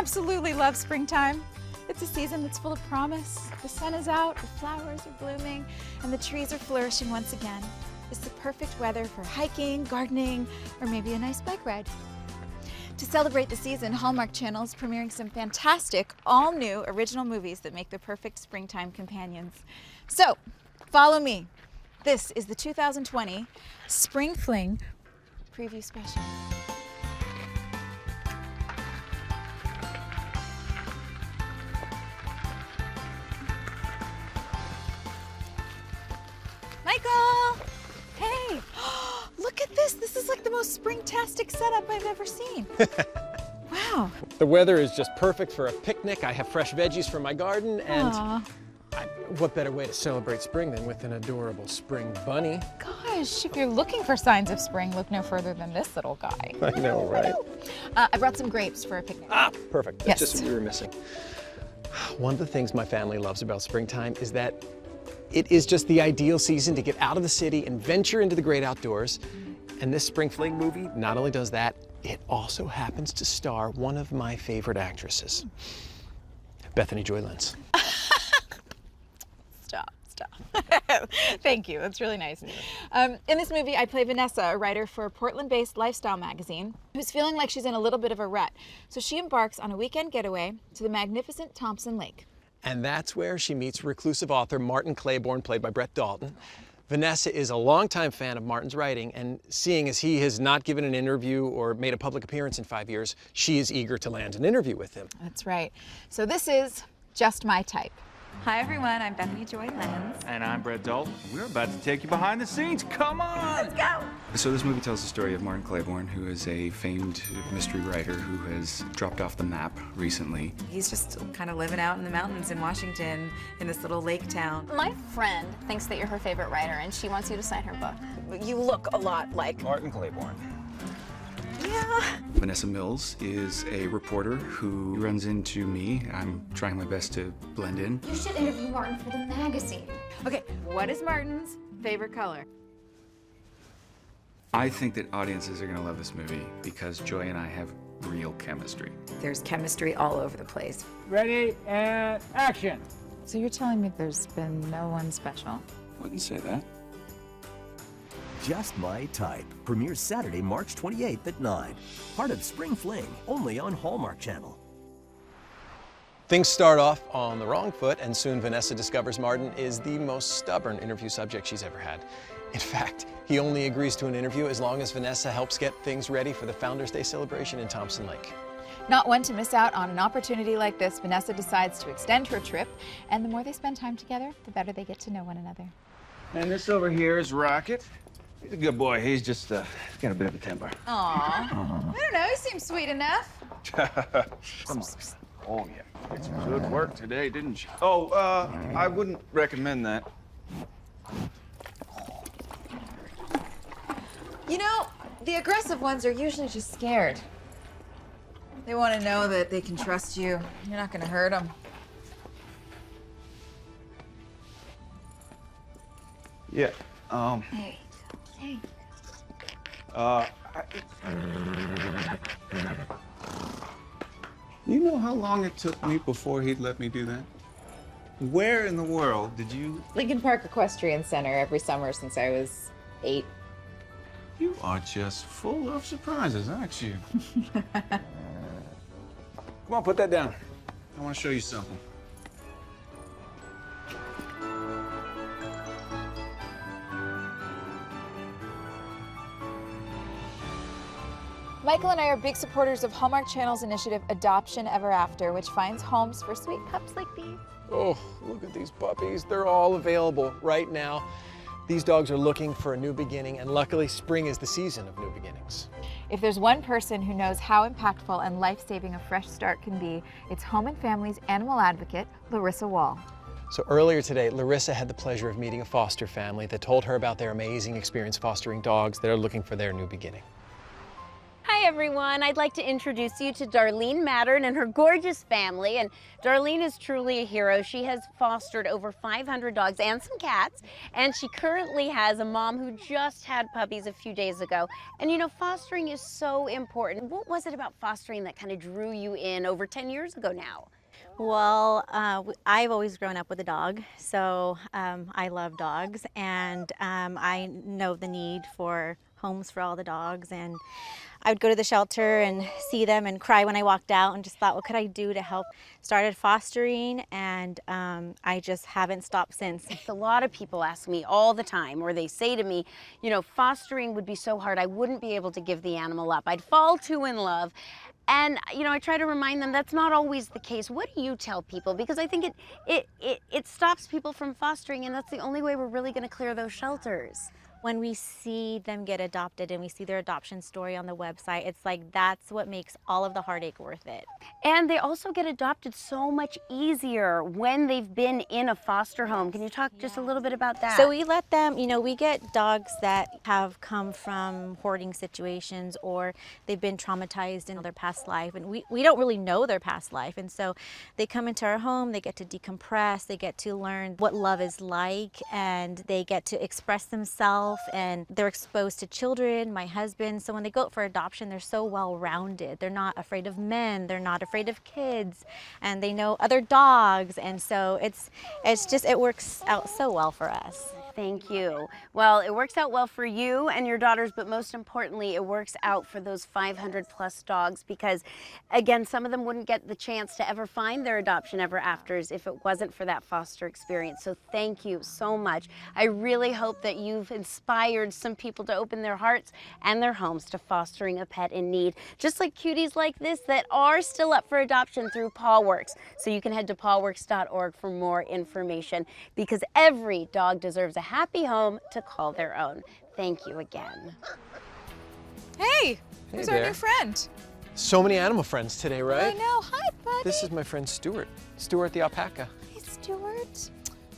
absolutely love springtime. It's a season that's full of promise. The sun is out, the flowers are blooming, and the trees are flourishing once again. It's the perfect weather for hiking, gardening, or maybe a nice bike ride. To celebrate the season, Hallmark Channel is premiering some fantastic, all-new original movies that make the perfect springtime companions. So, follow me. This is the 2020 Spring Fling preview special. Michael! Hey! Look at this! This is like the most spring-tastic setup I've ever seen. Wow. The weather is just perfect for a picnic. I have fresh veggies from my garden, and what better way to celebrate spring than with an adorable spring bunny? Gosh, if you're looking for signs of spring, look no further than this little guy. I know, right? I brought some grapes for a picnic. Ah, perfect. That's yes. just what we were missing. One of the things my family loves about springtime is that it is just the ideal season to get out of the city and venture into the great outdoors. And this Spring Fling movie not only does that, it also happens to star one of my favorite actresses, Bethany Joy Lenz. Stop. Thank you, that's really nice. In this movie, I play Vanessa, a writer for a Portland-based lifestyle magazine, who's feeling like she's in a little bit of a rut. So she embarks on a weekend getaway to the magnificent Thompson Lake. And that's where she meets reclusive author Martin Claiborne, played by Brett Dalton. Vanessa is a longtime fan of Martin's writing, and seeing as he has not given an interview or made a public appearance in 5 years, she is eager to land an interview with him. That's right. So this is Just My Type. Hi everyone, I'm Bethany Joy Lenz. And I'm Brett Dalton. We're about to take you behind the scenes. Come on! Let's go! So this movie tells the story of Martin Claiborne, who is a famed mystery writer who has dropped off the map recently. He's just kind of living out in the mountains in Washington in this little lake town. My friend thinks that you're her favorite writer and she wants you to sign her book. You look a lot like Martin Claiborne. Yeah. Vanessa Mills is a reporter who runs into me. I'm trying my best to blend in. You should interview Martin for the magazine. Okay, what is Martin's favorite color? I think that audiences are going to love this movie because Joy and I have real chemistry. There's chemistry all over the place. Ready and action. So you're telling me there's been no one special? Wouldn't say that. Just My Type premieres Saturday, March 28th at 9. Part of Spring Fling, only on Hallmark Channel. Things start off on the wrong foot, and soon Vanessa discovers Martin is the most stubborn interview subject she's ever had. In fact, he only agrees to an interview as long as Vanessa helps get things ready for the Founders Day celebration in Thompson Lake. Not one to miss out on an opportunity like this, Vanessa decides to extend her trip, and the more they spend time together, the better they get to know one another. And this over here is Rocket. He's a good boy. He's just got a bit of a temper. Aw. I don't know, he seems sweet enough. Come on. Oh, yeah. Did some good work today, didn't you? Oh, I wouldn't recommend that. You know, the aggressive ones are usually just scared. They want to know that they can trust you. You're not going to hurt them. Yeah. Hey. Hey. You know how long it took me before he'd let me do that? Where in the world did you... Lincoln Park Equestrian Center every summer since I was 8. You are just full of surprises, aren't you? Come on, put that down. I want to show you something. Michael and I are big supporters of Hallmark Channel's initiative Adoption Ever After, which finds homes for sweet pups like these. Oh, look at these puppies. They're all available right now. These dogs are looking for a new beginning, and luckily spring is the season of new beginnings. If there's one person who knows how impactful and life-saving a fresh start can be, it's Home and Family's animal advocate, Larissa Wall. So earlier today, Larissa had the pleasure of meeting a foster family that told her about their amazing experience fostering dogs that are looking for their new beginning. Hi everyone, I'd like to introduce you to Darlene Mattern and her gorgeous family. And Darlene is truly a hero. She has fostered over 500 dogs and some cats, and she currently has a mom who just had puppies a few days ago. And you know, fostering is so important. What was it about fostering that kind of drew you in over 10 years ago now? Well, I've always grown up with a dog, so I love dogs, and I know the need for homes for all the dogs, and I would go to the shelter and see them and cry when I walked out and just thought, what could I do to help? Started fostering, and I just haven't stopped since. A lot of people ask me all the time, or they say to me, you know, fostering would be so hard, I wouldn't be able to give the animal up. I'd fall too in love. And, you know, I try to remind them that's not always the case. What do you tell people? Because I think it stops people from fostering, and that's the only way we're really going to clear those shelters. When we see them get adopted and we see their adoption story on the website, it's like that's what makes all of the heartache worth it. And they also get adopted so much easier when they've been in a foster home. Can you talk just a little bit about that? So we let them, you know, we get dogs that have come from hoarding situations or they've been traumatized in their past life, and we don't really know their past life. And so they come into our home, they get to decompress, they get to learn what love is like, and they get to express themselves, and they're exposed to children, my husband. So when they go out for adoption, they're so well-rounded. They're not afraid of men, they're not afraid of kids, and they know other dogs. And so it's just, it works out so well for us. Thank you. Well, it works out well for you and your daughters, but most importantly, it works out for those 500 plus dogs, because again, some of them wouldn't get the chance to ever find their adoption ever afters if it wasn't for that foster experience. So thank you so much. I really hope that you've inspired some people to open their hearts and their homes to fostering a pet in need, just like cuties like this that are still up for adoption through PawWorks. So you can head to pawworks.org for more information, because every dog deserves a happy home to call their own. Thank you again. Hey, who's our new friend? So many animal friends today, right? I know. Hi, buddy. This is my friend Stuart. Stuart the alpaca. Hey, Stuart.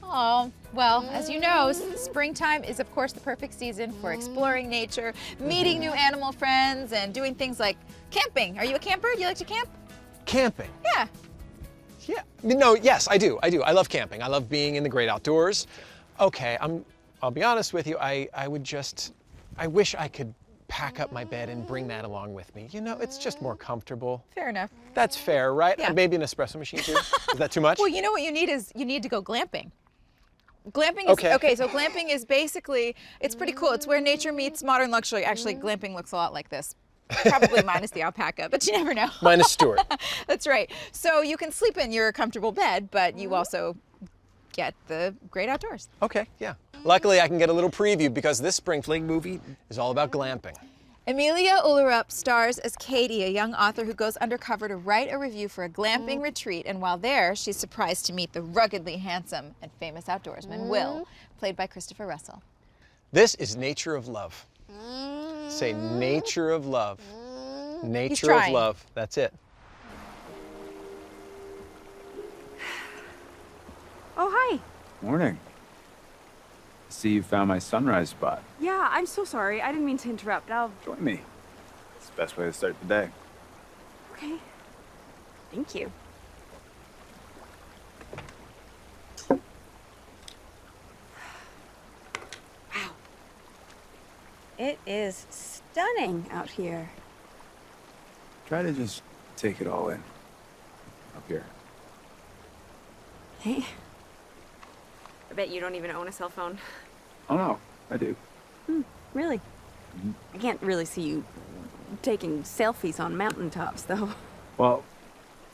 Oh, well, as you know, springtime is, of course, the perfect season for exploring nature, meeting new animal friends, and doing things like camping. Are you a camper? Do you like to camp? Camping? Yeah. Yeah. No, yes, I do. I love camping. I love being in the great outdoors. Okay, I'll be honest with you. I wish I could pack up my bed and bring that along with me. You know, it's just more comfortable. Fair enough. That's fair, right? Yeah. Maybe an espresso machine too. Is that too much? Well, you know what you need is you need to go glamping. Glamping is, okay, so glamping is basically, it's pretty cool. It's where nature meets modern luxury. Actually, glamping looks a lot like this. Probably minus the alpaca, but you never know. Minus Stuart. That's right. So you can sleep in your comfortable bed, but you also get the great outdoors. Okay, yeah. Luckily, I can get a little preview because this spring Fling movie is all about glamping. Amelia Ullerup stars as Katie, a young author who goes undercover to write a review for a glamping retreat, and while there, she's surprised to meet the ruggedly handsome and famous outdoorsman, Will, played by Christopher Russell. This is Nature of Love. Say Nature of Love. Nature of Love. That's it. Oh, hi. Morning. I see you found my sunrise spot. Yeah, I'm so sorry. I didn't mean to interrupt. I'll... Join me. It's the best way to start the day. Okay. Thank you. Wow. It is stunning out here. Try to just take it all in. Up here. Hey. I bet you don't even own a cell phone. Oh no, I do. Really? I can't really see you taking selfies on mountaintops, though. Well,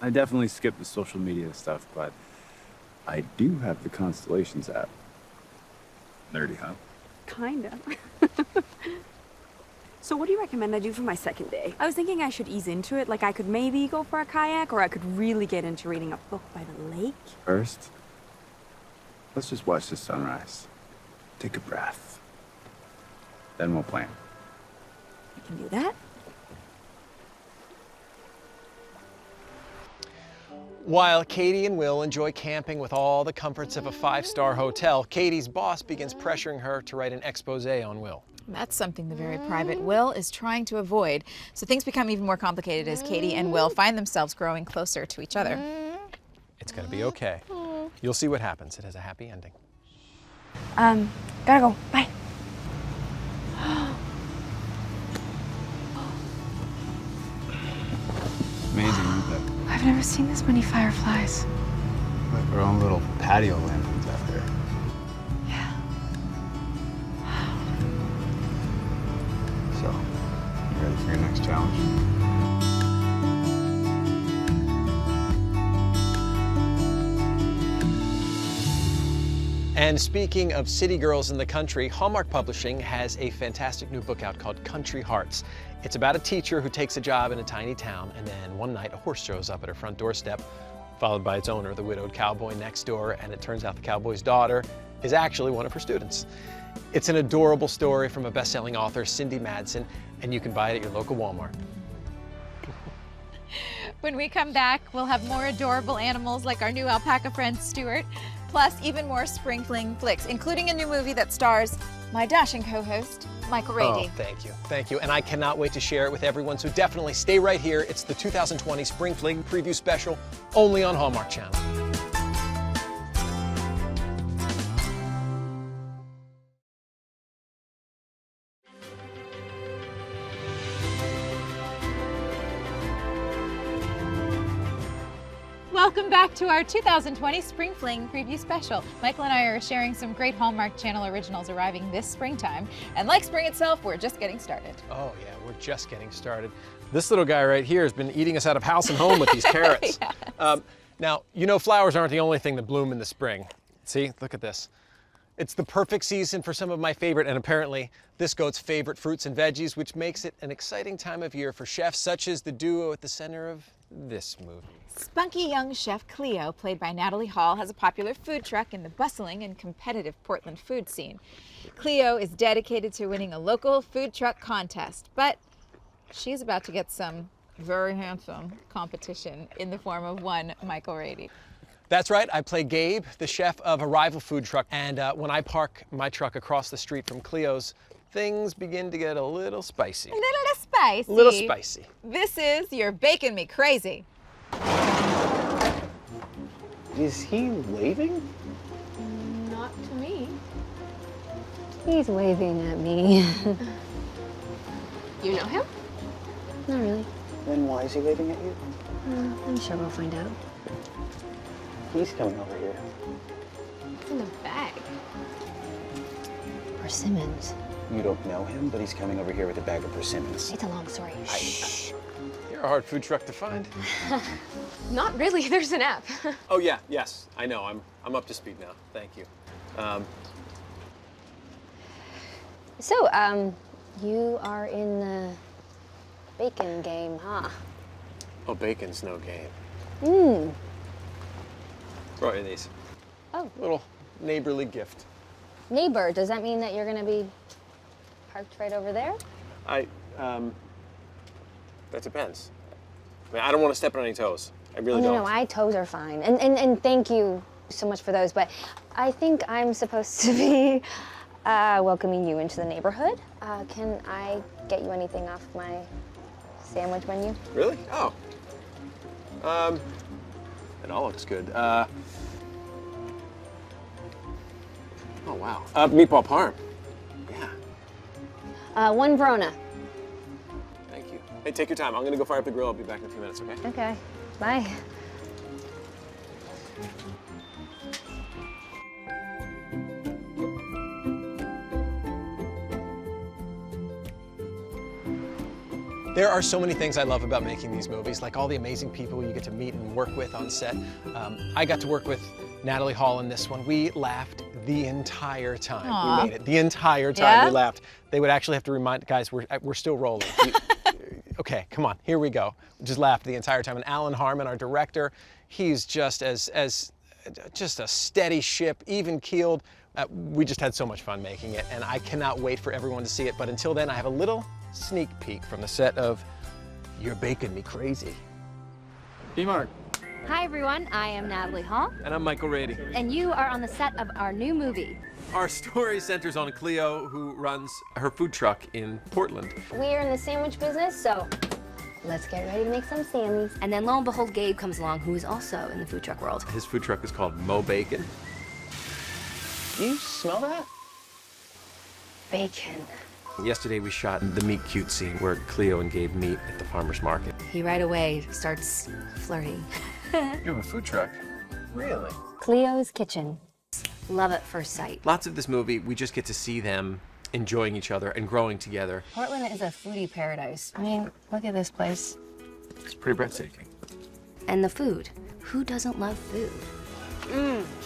I definitely skipped the social media stuff, but I do have the Constellations app. Nerdy, huh? Kinda. So what do you recommend I do for my second day? I was thinking I should ease into it, like I could maybe go for a kayak, or I could really get into reading a book by the lake. First, let's just watch the sunrise. Take a breath. Then we'll plan. I can do that. While Katie and Will enjoy camping with all the comforts of a 5-star hotel, Katie's boss begins pressuring her to write an expose on Will. That's something the very private Will is trying to avoid. So things become even more complicated as Katie and Will find themselves growing closer to each other. It's gonna be okay. You'll see what happens. It has a happy ending. Gotta go. Bye. Amazing, isn't it? I've never seen this many fireflies. Like our own little patio lanterns out there. Yeah. So, you ready for your next challenge? And speaking of city girls in the country, Hallmark Publishing has a fantastic new book out called Country Hearts. It's about a teacher who takes a job in a tiny town, and then one night a horse shows up at her front doorstep, followed by its owner, the widowed cowboy next door, and it turns out the cowboy's daughter is actually one of her students. It's an adorable story from a best-selling author, Cindy Madsen, and you can buy it at your local Walmart. When we come back, we'll have more adorable animals like our new alpaca friend, Stuart, plus even more Spring Fling flicks, including a new movie that stars my dashing co-host, Michael Rady. Oh, thank you. Thank you. And I cannot wait to share it with everyone, so definitely stay right here. It's the 2020 Spring Fling Preview Special, only on Hallmark Channel. Welcome back to our 2020 Spring Fling Preview Special. Michael and I are sharing some great Hallmark Channel originals arriving this springtime. And like spring itself, we're just getting started. Oh yeah, we're just getting started. This little guy right here has been eating us out of house and home with these carrots. Yes. Now, you know flowers aren't the only thing that bloom in the spring. See, look at this. It's the perfect season for some of my favorite, and apparently this goat's favorite fruits and veggies, which makes it an exciting time of year for chefs such as the duo at the center of this movie. Spunky young chef Cleo, played by Natalie Hall, has a popular food truck in the bustling and competitive Portland food scene. Cleo is dedicated to winning a local food truck contest, but she's about to get some very handsome competition in the form of one Michael Rady. That's right, I play Gabe, the chef of a rival food truck, and when I park my truck across the street from Cleo's, things begin to get a little spicy. A little spicy. A little spicy. This is You're Baking Me Crazy. Is he waving? Not to me. He's waving at me. You know him? Not really. Then why is he waving at you? I'm sure we'll find out. He's coming over here. It's in the bag. Persimmons. You don't know him, but he's coming over here with a bag of persimmons. It's a long story. Shh. You're a hard food truck to find. Not really. There's an app. Oh yeah, yes, I know. I'm up to speed now. Thank you. So, you are in the bacon game, huh? Oh, bacon's no game. Mmm. Brought you these. Oh. Little neighborly gift. Neighbor, does that mean that you're gonna be parked right over there? That depends. I mean, I don't want to step on any toes. I really don't. No, toes are fine. And thank you so much for those, but I think I'm supposed to be welcoming you into the neighborhood. Can I get you anything off my sandwich menu? Really? Oh. It all looks good. Oh, wow. Meatball parm. Yeah. One Verona. Thank you. Hey, take your time. I'm gonna go fire up the grill. I'll be back in a few minutes, okay? Okay. Bye. There are so many things I love about making these movies, like all the amazing people you get to meet and work with on set. I got to work with Natalie Hall in this one. We laughed the entire time. Aww. We made it. The entire time Yeah? we laughed. They would actually have to remind, guys, we're still rolling. Okay, come on, here we go. We just laughed the entire time. And Alan Harmon, our director, he's just just a steady ship, even keeled. We just had so much fun making it, and I cannot wait for everyone to see it. But until then, I have a little sneak peek from the set of You're Baking Me Crazy. Mark, Hi everyone, I am Natalie Hall. And I'm Michael Rady. And you are on the set of our new movie. Our story centers on Cleo, who runs her food truck in Portland. We are in the sandwich business, so let's get ready to make some Sammys. And then lo and behold, Gabe comes along, who is also in the food truck world. His food truck is called Mo Bacon. Do you smell that? Bacon. Yesterday we shot the meet cute scene where Cleo and Gabe meet at the farmer's market. He right away starts flirting. You have a food truck? Really? Cleo's Kitchen. Love at first sight. Lots of this movie, we just get to see them enjoying each other and growing together. Portland is a foodie paradise. I mean, look at this place. It's pretty breathtaking. And the food. Who doesn't love food?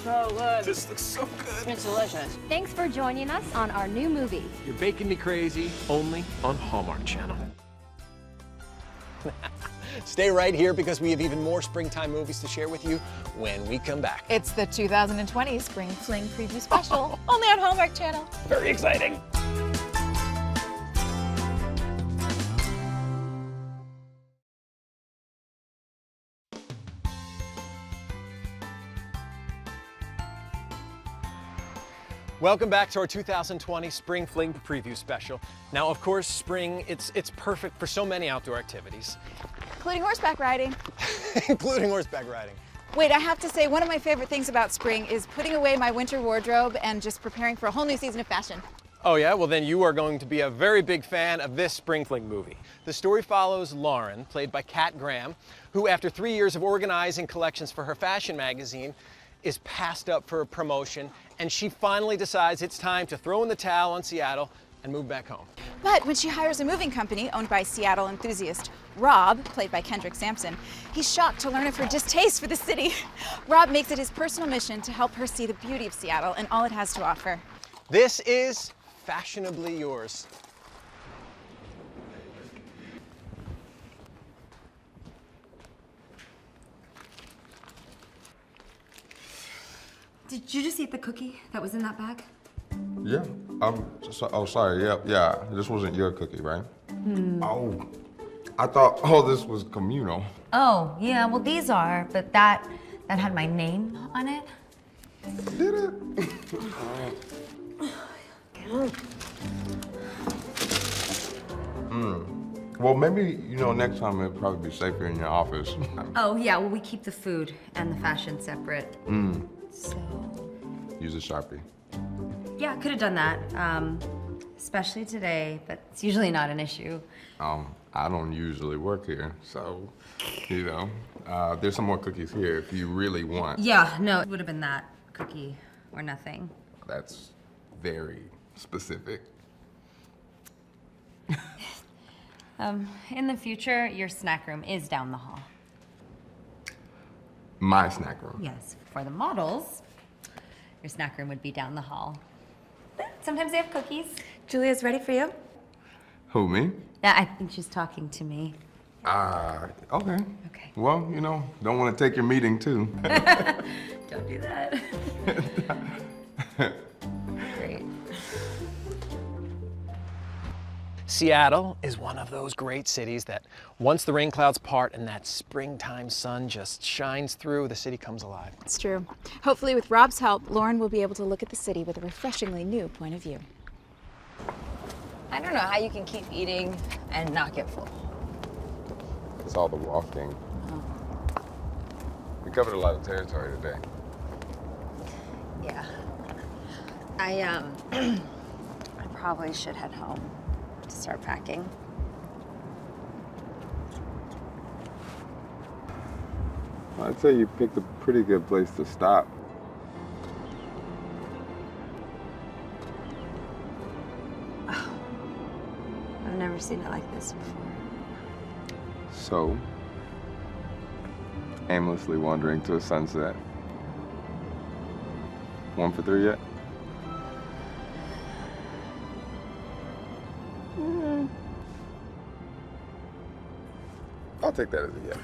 So good. This looks so good. It's delicious. Thanks for joining us on our new movie. You're Baking Me Crazy, only on Hallmark Channel. Stay right here because we have even more springtime movies to share with you when we come back. It's the 2020 Spring Fling Preview Special, only on Hallmark Channel. Very exciting. Welcome back to our 2020 Spring Fling Preview Special. Now, of course, spring, it's perfect for so many outdoor activities. Including horseback riding. Including horseback riding. Wait, I have to say, one of my favorite things about spring is putting away my winter wardrobe and just preparing for a whole new season of fashion. Oh yeah? Well then you are going to be a very big fan of this Spring Fling movie. The story follows Lauren, played by Kat Graham, who after 3 years of organizing collections for her fashion magazine, is passed up for a promotion, and she finally decides it's time to throw in the towel on Seattle and move back home. But when she hires a moving company owned by Seattle enthusiast Rob, played by Kendrick Sampson, he's shocked to learn of her distaste for the city. Rob makes it his personal mission to help her see the beauty of Seattle and all it has to offer. This is Fashionably Yours. Did you just eat the cookie that was in that bag? Yeah. Oh, sorry. Yeah. This wasn't your cookie, right? Oh, I thought all this was communal. Oh, yeah, well these are, but that had my name on it. Did it? Well, maybe, next time it'll probably be safer in your office. Oh, yeah, well we keep the food and the fashion separate. So... Use a Sharpie. Yeah, I could have done that, especially today, but it's usually not an issue. I don't usually work here, so, there's some more cookies here if you really want. Yeah, no, it would have been that cookie or nothing. That's very specific. In the future, your snack room is down the hall. My snack room? Yes, for the models, your snack room would be down the hall. Sometimes they have cookies. Julia's ready for you. Who, me? Yeah, I think she's talking to me. Okay. Okay. Well, don't want to take your meeting, too. Don't do that. Great. Seattle is one of those great cities that once the rain clouds part and that springtime sun just shines through, the city comes alive. It's true. Hopefully with Rob's help, Lauren will be able to look at the city with a refreshingly new point of view. I don't know how you can keep eating and not get full. It's all the walking. We covered a lot of territory today. Yeah. I probably should head home to start packing. I'd say you picked a pretty good place to stop. Oh, I've never seen it like this before. So, aimlessly wandering to a sunset. 1 for 3 yet? I'll take that as a yes.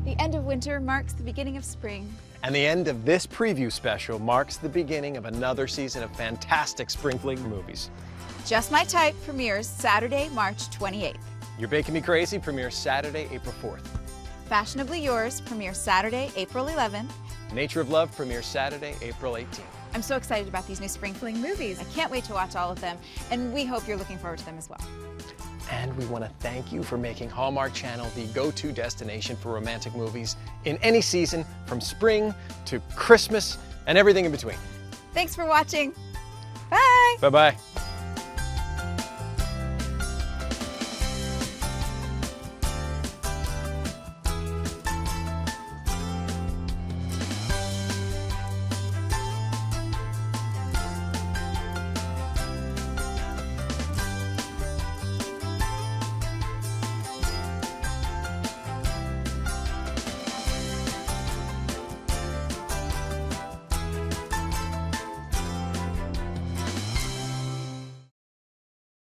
The end of winter marks the beginning of spring. And the end of this preview special marks the beginning of another season of fantastic Spring Fling movies. Just My Type premieres Saturday, March 28th. You're Baking Me Crazy premieres Saturday, April 4th. Fashionably Yours premieres Saturday, April 11th. Nature of Love premieres Saturday, April 18th. I'm so excited about these new Spring Fling movies. I can't wait to watch all of them, and we hope you're looking forward to them as well. And we want to thank you for making Hallmark Channel the go-to destination for romantic movies in any season, from spring to Christmas and everything in between. Thanks for watching. Bye. Bye-bye.